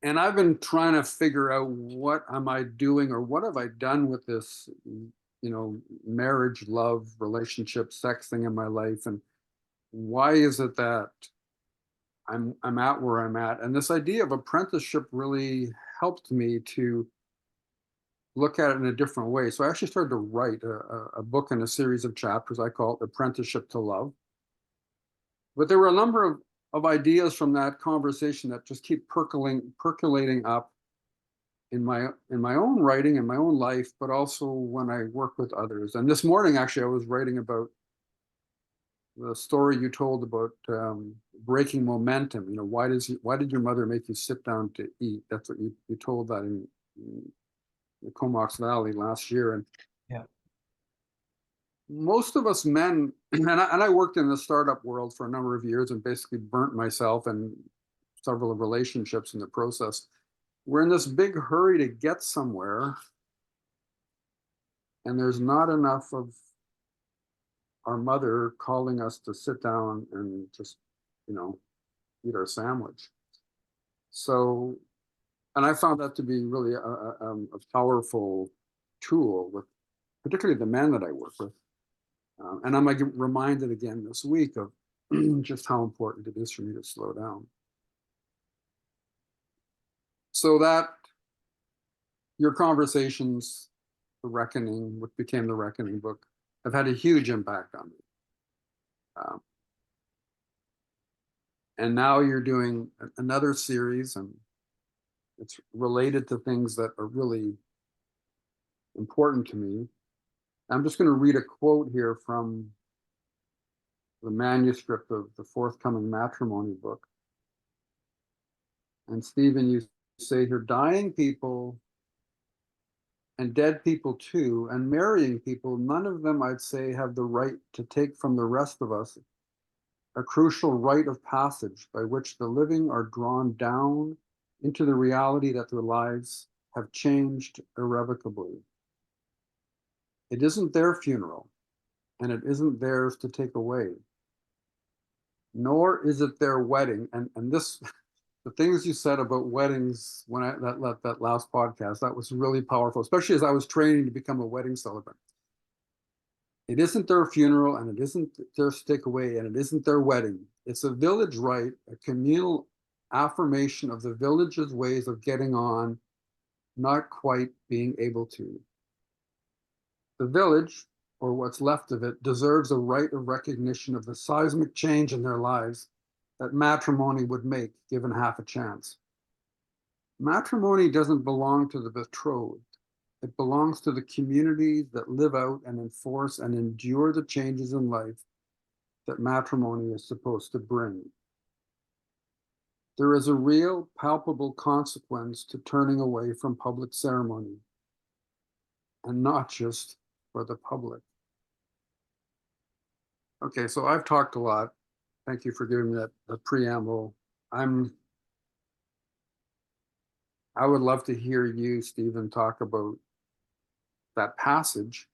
And I've been trying to figure out what am I doing or what have I done with this, marriage, love, relationship, sex thing in my life, and why is it that I'm at where I'm at? And this idea of apprenticeship really helped me to look at it in a different way. So I actually started to write a book in a series of chapters. I call it Apprenticeship to Love. But there were a number of ideas from that conversation that just keep percolating up in my own writing, in my own life, but also when I work with others. And this morning, actually, I was writing about the story you told about breaking momentum. Why did your mother make you sit down to eat? That's what you told that in the Comox Valley last year. And Yeah. most of us men, and I worked in the startup world for a number of years and basically burnt myself and several of relationships in the process. We're in this big hurry to get somewhere, and there's not enough of our mother calling us to sit down and just, you know, eat our sandwich. So, and I found that to be really a powerful tool with particularly the men that I work with. And I'm like reminded again this week of just how important it is for me to slow down. So that your conversations, The Reckoning, what became the Reckoning book, have had a huge impact on me. Um, and now you're doing another series, and it's related to things that are really important to me. I'm just going to read a quote here from the manuscript of the forthcoming matrimony book. And Stephen, you say here, dying people and dead people too, and marrying people, none of them, I'd say, have the right to take from the rest of us a crucial rite of passage by which the living are drawn down into the reality that their lives have changed irrevocably. It isn't their funeral, and it isn't theirs to take away, nor is it their wedding. And this, the things you said about weddings when that last podcast, that was really powerful, especially as I was training to become a wedding celebrant. It isn't their funeral, and it isn't their stick away, and it isn't their wedding. It's a village rite, a communal affirmation of the village's ways of getting on, not quite being able to. The village, or what's left of it, deserves a right of recognition of the seismic change in their lives that matrimony would make given half a chance. Matrimony doesn't belong to the betrothed. It belongs to the communities that live out and enforce and endure the changes in life that matrimony is supposed to bring. There is a real, palpable consequence to turning away from public ceremony, and not just for the public. Okay, so I've talked a lot. Thank you for giving me that preamble. I would love to hear you, Stephen, talk about that passage